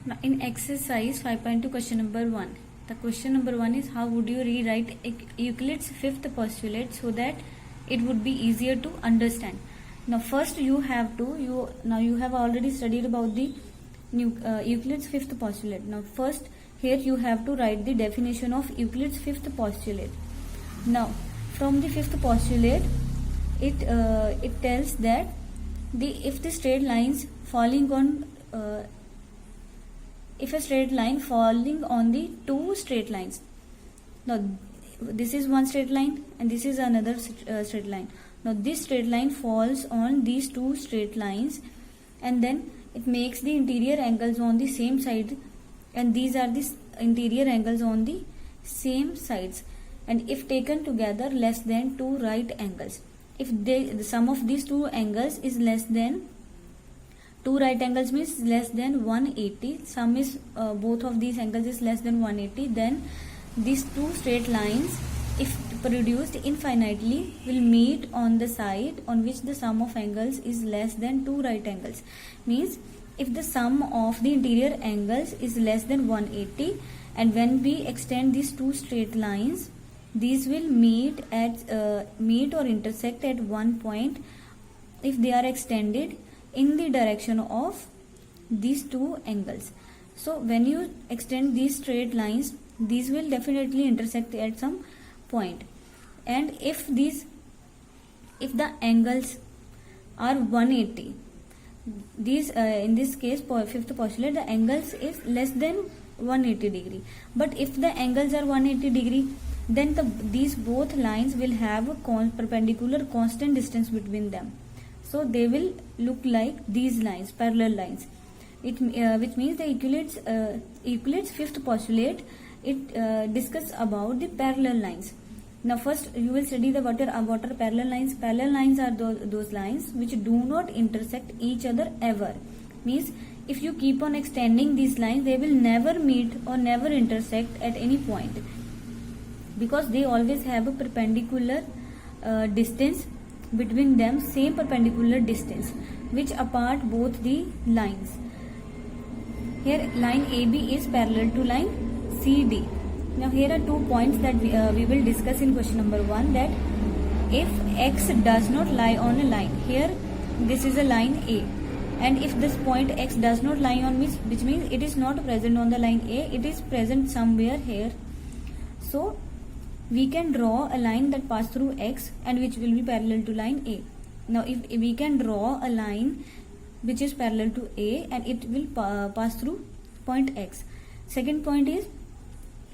Now in exercise 5.2 question number 1, the question number 1 is how would you rewrite Euclid's fifth postulate so that it would be easier to understand. Now first you have already studied about the Euclid's fifth postulate. Now first here you have to write the definition of Euclid's fifth postulate. Now from the fifth postulate it tells that if the straight lines falling on if a straight line falling on the two straight lines. Now this is one straight line and this is another straight line. Now this straight line falls on these two straight lines and then it makes the interior angles on the same side, and these are the interior angles on the same sides, and if taken together less than two right angles. If the sum of these two angles is less than two right angles means less than 180, sum is both of these angles is less than 180, then these two straight lines, if produced infinitely, will meet on the side on which the sum of angles is less than two right angles. Means if the sum of the interior angles is less than 180, and when we extend these two straight lines, these will meet or intersect at one point if they are extended in the direction of these two angles. So when you extend these straight lines, these will definitely intersect at some point, and if the angles are 180, these in this case fifth postulate, the angles is less than 180 degree, but if the angles are 180 degree, then these both lines will have a perpendicular constant distance between them. So they will look like these lines, parallel lines. Which means the Euclid's fifth postulate, it discusses about the parallel lines. Now first you will study what are parallel lines. Parallel lines are those lines which do not intersect each other ever. Means if you keep on extending these lines, they will never meet or never intersect at any point, because they always have a perpendicular distance between them, same perpendicular distance which apart both the lines. Here line AB is parallel to line CD. Now here are 2 points that we will discuss in question number 1, that if X does not lie on a line, here this is a line A, and if this point X does not lie on which means it is not present on the line A, it is present somewhere here. So we can draw a line that pass through X and which will be parallel to line A. Now if we can draw a line which is parallel to A and it will pass through point X. Second point is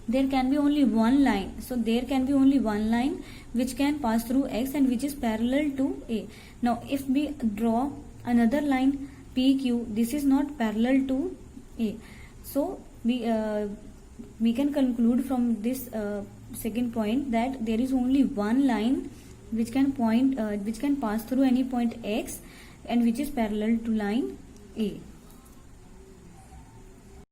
there can be only one line. So there can be only one line which can pass through X and which is parallel to A. Now if we draw another line PQ, this is not parallel to A. So we can conclude from this second point that there is only one line which can pass through any point X and which is parallel to line A.